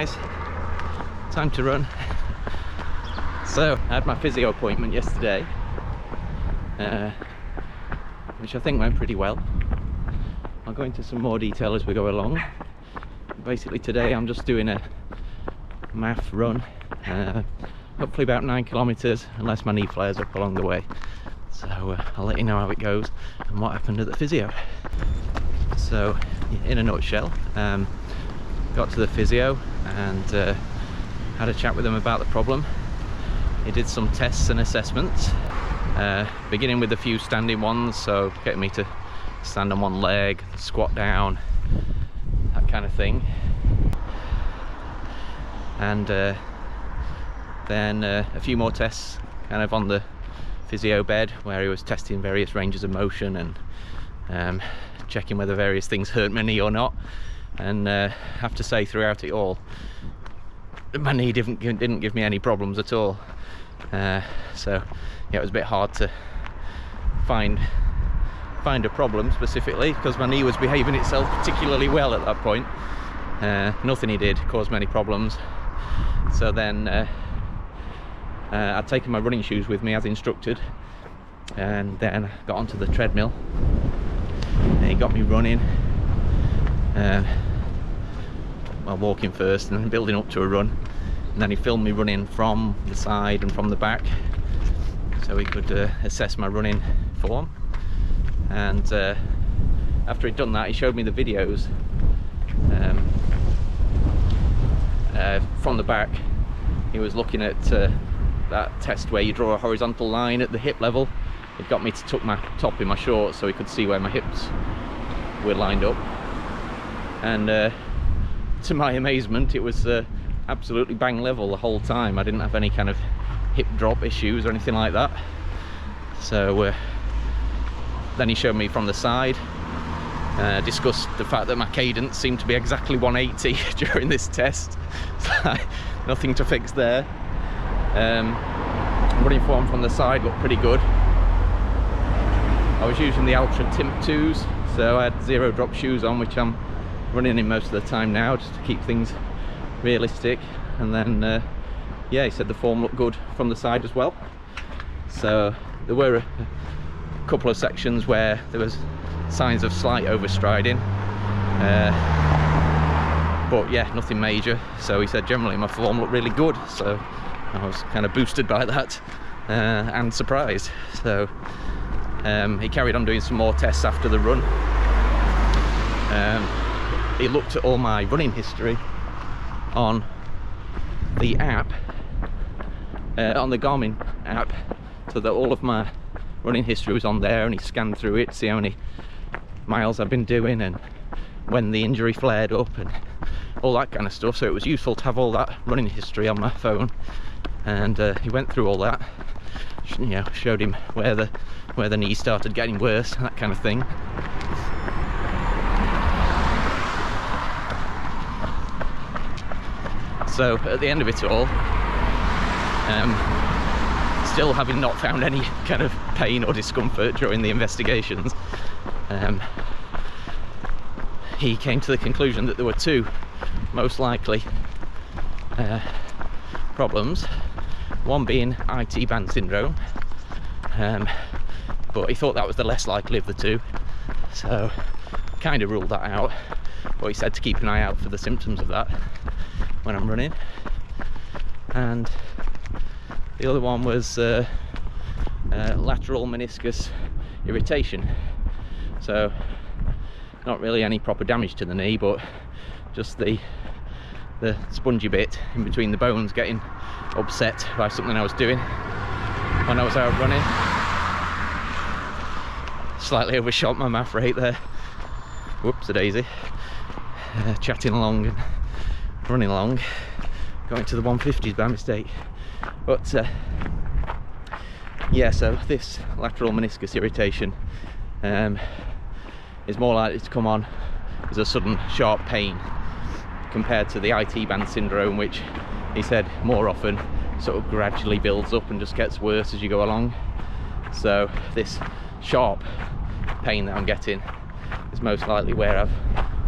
guys, time to run. So I had my physio appointment yesterday, which I think went pretty well. I'll go into some more detail as we go along. Basically today I'm just doing a math run, hopefully about 9 kilometers, unless my knee flares up along the way. So I'll let you know how it goes and what happened at the physio. So in a nutshell, got to the physio and had a chat with him about the problem. He did some tests and assessments, beginning with a few standing ones, so getting me to stand on one leg, squat down, that kind of thing. And then a few more tests kind of on the physio bed, where he was testing various ranges of motion and checking whether various things hurt my knee or not. And have to say, throughout it all, my knee didn't give me any problems at all. So yeah, it was a bit hard to find a problem specifically, because my knee was behaving itself particularly well at that point. Nothing he did caused me any problems. So then I'd taken my running shoes with me as instructed, and then got onto the treadmill and he got me running, well, walking first and then building up to a run, and then he filmed me running from the side and from the back so he could assess my running form. And after he'd done that, he showed me the videos from the back. He was looking at that test where you draw a horizontal line at the hip level. It got me to tuck my top in my shorts so he could see where my hips were lined up, and to my amazement, it was absolutely bang level the whole time. I didn't have any kind of hip drop issues or anything like that. So then he showed me from the side, discussed the fact that my cadence seemed to be exactly 180 during this test. Nothing to fix there. Running form from the side looked pretty good. I was using the Ultra Timp 2s, so I had 0 drop shoes on, which I'm running in most of the time now, just to keep things realistic. And then yeah, he said the form looked good from the side as well. So there were a couple of sections where there was signs of slight overstriding, but yeah, nothing major. So he said generally my form looked really good, so I was kind of boosted by that and surprised. So he carried on doing some more tests after the run. He looked at all my running history on the app, on the Garmin app, so that all of my running history was on there, and he scanned through it to see how many miles I've been doing and when the injury flared up and all that kind of stuff. So it was useful to have all that running history on my phone, and he went through all that, you know, showed him where the knee started getting worse, that kind of thing. So at the end of it all, still having not found any kind of pain or discomfort during the investigations, he came to the conclusion that there were 2 most likely problems, one being IT band syndrome, but he thought that was the less likely of the 2, so kind of ruled that out. But he said to keep an eye out for the symptoms of that when I'm running. And the other one was lateral meniscus irritation. So not really any proper damage to the knee, but just the spongy bit in between the bones getting upset by something I was doing when I was out running. Slightly overshot my math rate there. Whoops a daisy. Chatting along and running along, going to the 150s by mistake. But yeah, so this lateral meniscus irritation is more likely to come on as a sudden sharp pain, compared to the IT band syndrome, which he said more often sort of gradually builds up and just gets worse as you go along. So this sharp pain that I'm getting is most likely where I've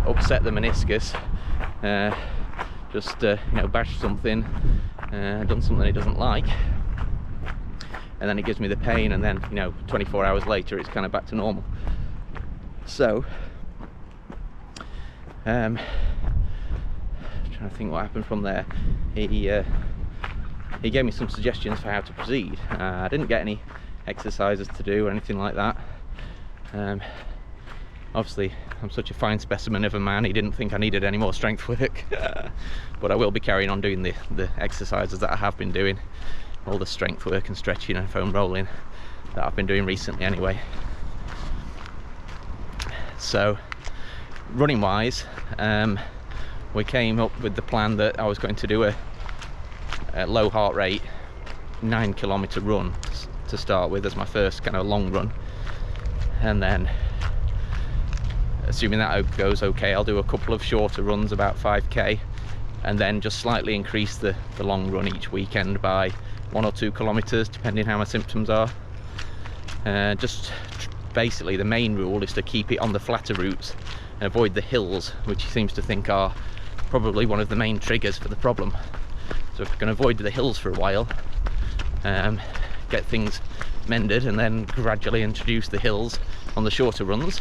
upset the meniscus, just you know, bashed something, done something he doesn't like, and then it gives me the pain, and then, you know, 24 hours later it's kind of back to normal. So trying to think what happened from there. He gave me some suggestions for how to proceed. I didn't get any exercises to do or anything like that. Obviously I'm such a fine specimen of a man, he didn't think I needed any more strength work. But I will be carrying on doing the exercises that I have been doing, all the strength work and stretching and foam rolling that I've been doing recently anyway. So running wise, we came up with the plan that I was going to do a low heart rate 9-kilometer run to start with as my first kind of long run, and then assuming that goes okay, I'll do a couple of shorter runs, about 5k, and then just slightly increase the long run each weekend by 1 or 2 kilometers depending how my symptoms are. Basically the main rule is to keep it on the flatter routes and avoid the hills, which he seems to think are probably one of the main triggers for the problem. So if I can avoid the hills for a while, get things mended, and then gradually introduce the hills on the shorter runs,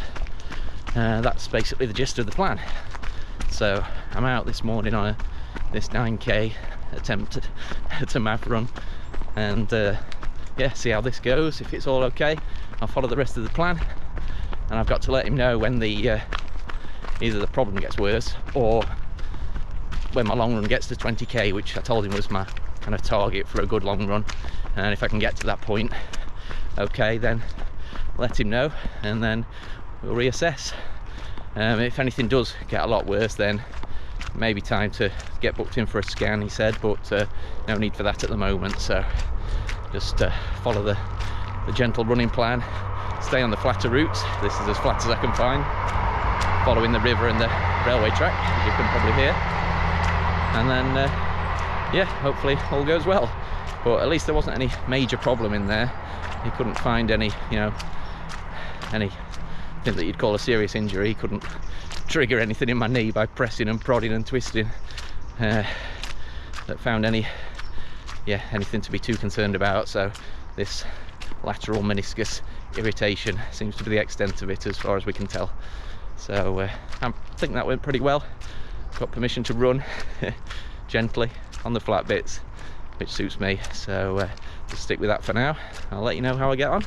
that's basically the gist of the plan. So I'm out this morning on this 9k attempt at a map run, and yeah, see how this goes. If it's all okay, I'll follow the rest of the plan, and I've got to let him know when the either the problem gets worse or when my long run gets to 20k, which I told him was my kind of target for a good long run. And if I can get to that point, okay, then let him know, and then we'll reassess. If anything does get a lot worse, then maybe time to get booked in for a scan, he said, but no need for that at the moment. So just follow the gentle running plan, stay on the flatter routes. This is as flat as I can find, following the river and the railway track, as you can probably hear, and then yeah, hopefully all goes well. But at least there wasn't any major problem in there. He couldn't find any, you know, anything that you'd call a serious injury. He couldn't trigger anything in my knee by pressing and prodding and twisting that found anything to be too concerned about. So this lateral meniscus irritation seems to be the extent of it as far as we can tell. So I think that went pretty well. Got permission to run gently on the flat bits, which suits me. So just stick with that for now. I'll let you know how I get on.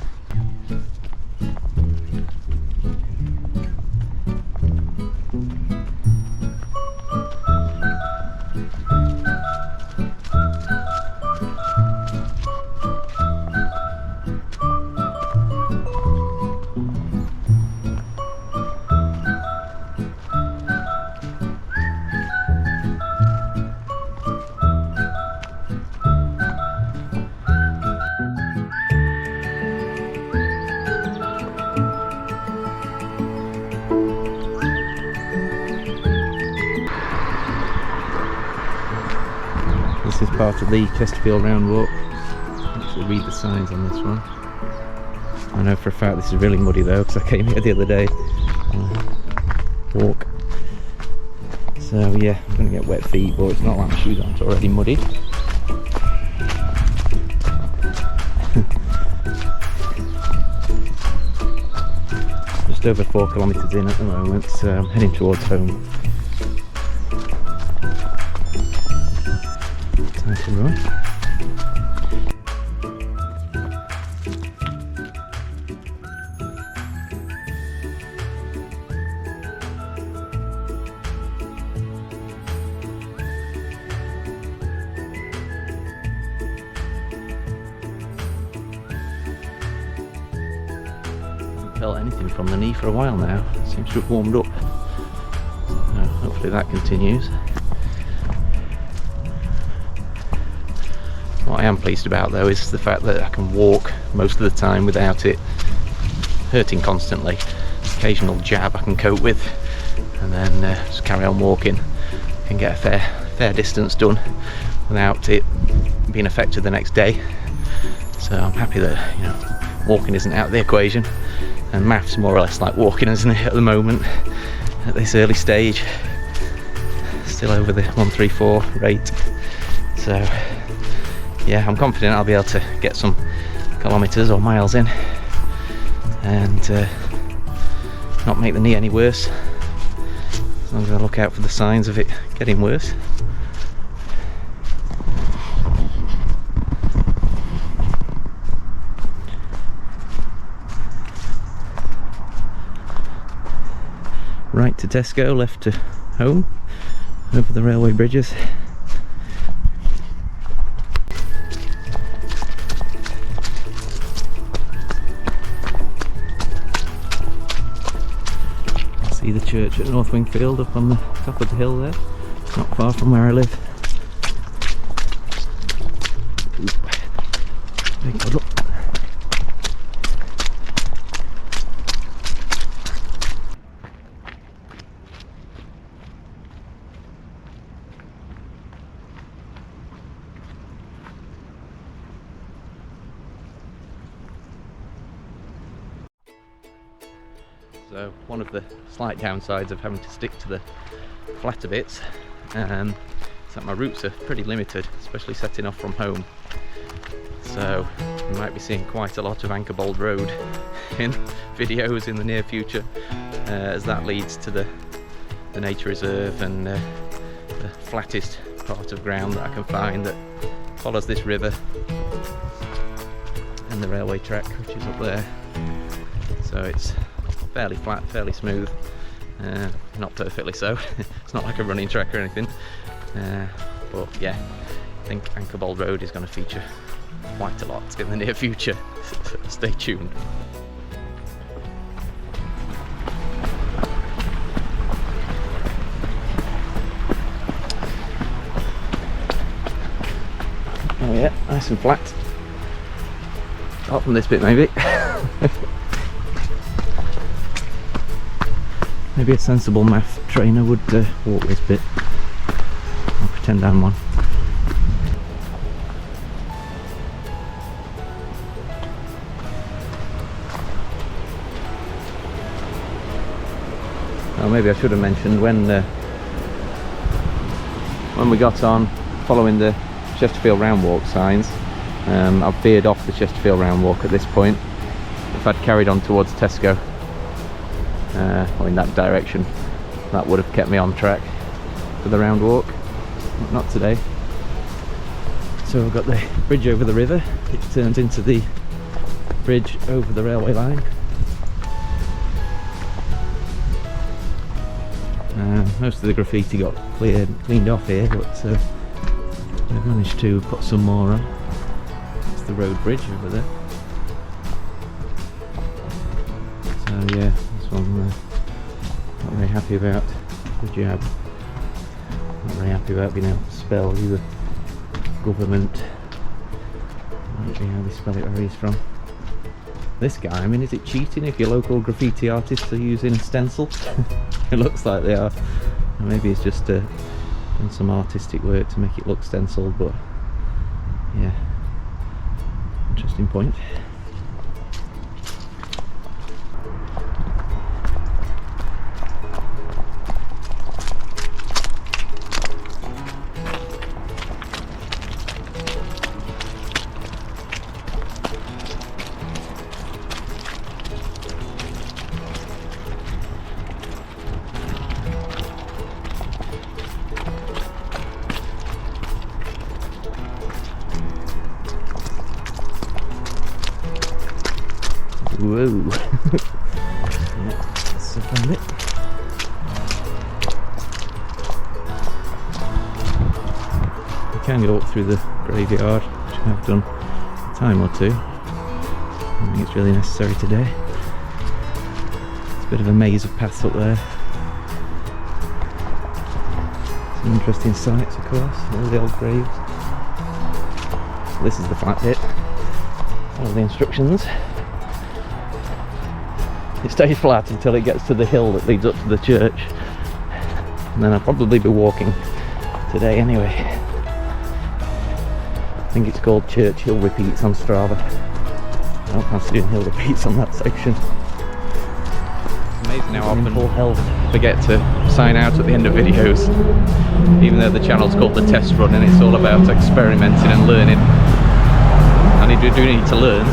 This is part of the Chesterfield round walk. Actually read the signs on this one. I know for a fact this is really muddy though, because I came here the other day on a walk. So yeah, I'm going to get wet feet, but it's not like my shoes aren't already muddy. Just over 4 kilometres in at the moment, so I'm heading towards home. Time to run. Felt anything from the knee for a while now. It seems to have warmed up. So hopefully that continues. What I am pleased about though is the fact that I can walk most of the time without it hurting constantly. Occasional jab I can cope with, and then just carry on walking. I can get a fair distance done without it being affected the next day. So I'm happy that, you know, walking isn't out of the equation. And maths more or less like walking, isn't it, at the moment, at this early stage. still over the 134 rate. So yeah, I'm confident I'll be able to get some kilometres or miles in and not make the knee any worse, as long as I look out for the signs of it getting worse. Right to Tesco, left to home, over the railway bridges. See the church at North Wingfield up on the top of the hill there, not far from where I live. Big puddle. So one of the slight downsides of having to stick to the flatter bits is that my routes are pretty limited, especially setting off from home. So you might be seeing quite a lot of Ankerbold Road in videos in the near future, as that leads to the nature reserve and the flattest part of ground that I can find that follows this river and the railway track, which is up there. So it's fairly flat, fairly smooth, not perfectly so. It's not like a running track or anything, but yeah, I think Ankerbold Road is going to feature quite a lot in the near future. Stay tuned. Oh yeah, nice and flat. Apart from this bit maybe. Maybe a sensible math trainer would walk this bit. I'll pretend I'm one. Oh, maybe I should have mentioned when we got on following the Chesterfield Round Walk signs, I've veered off the Chesterfield Round Walk at this point. If I'd carried on towards Tesco, or in that direction, that would have kept me on track for the round walk, but not today. So we've got the bridge over the river, it turns into the bridge over the railway line. Most of the graffiti got cleaned off here, but we've managed to put some more on. It's the road bridge over there. So yeah, this one not very happy about the jab. Not very happy about being able to spell either government. Might be how they spell it where he's from. This guy, I mean, is it cheating if your local graffiti artists are using stencil? It looks like they are. Or maybe it's just done some artistic work to make it look stenciled, but yeah, interesting point. Whoa. Yeah, that's a fun bit. You can go up through the graveyard, which I've done a time or two. I don't think it's really necessary today. It's a bit of a maze of paths up there. Some interesting sights, of course, all the old graves. This is the flat bit. Follow the instructions. It stays flat until it gets to the hill that leads up to the church, and then I'll probably be walking today anyway. I think it's called Church Hill Repeats on Strava. I don't fancy doing hill repeats on that section. It's amazing how often full health. forget to sign out at the end of videos, even though the channel's called The Test Run and it's all about experimenting and learning. And I do need to learn,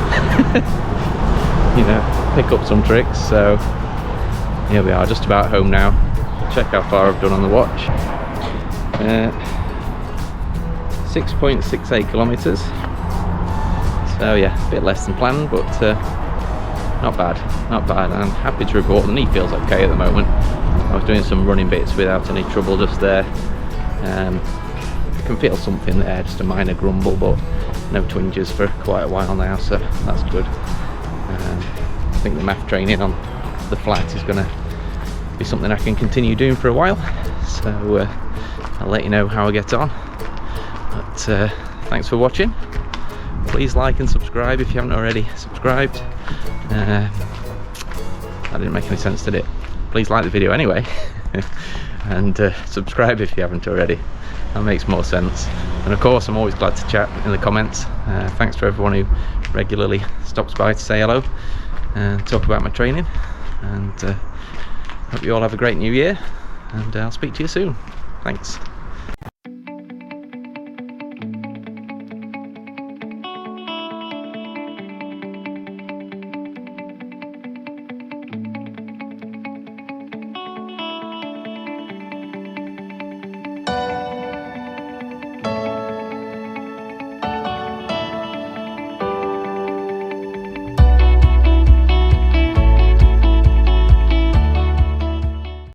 you know, pick up some tricks. So here we are, just about home now. Check how far I've done on the watch. 6.68 kilometers. So yeah, a bit less than planned, but not bad, not bad. I'm happy to report the knee feels okay at the moment. I was doing some running bits without any trouble just there. I can feel something there, just a minor grumble, but no twinges for quite a while now, so that's good. I think the math training on the flat is going to be something I can continue doing for a while, so I'll let you know how I get on. But thanks for watching. Please like and subscribe if you haven't already subscribed. That didn't make any sense, did it? Please like the video anyway. And subscribe if you haven't already. That makes more sense. And of course, I'm always glad to chat in the comments. Thanks for everyone who regularly stops by to say hello and talk about my training. And hope you all have a great new year, and I'll speak to you soon. Thanks.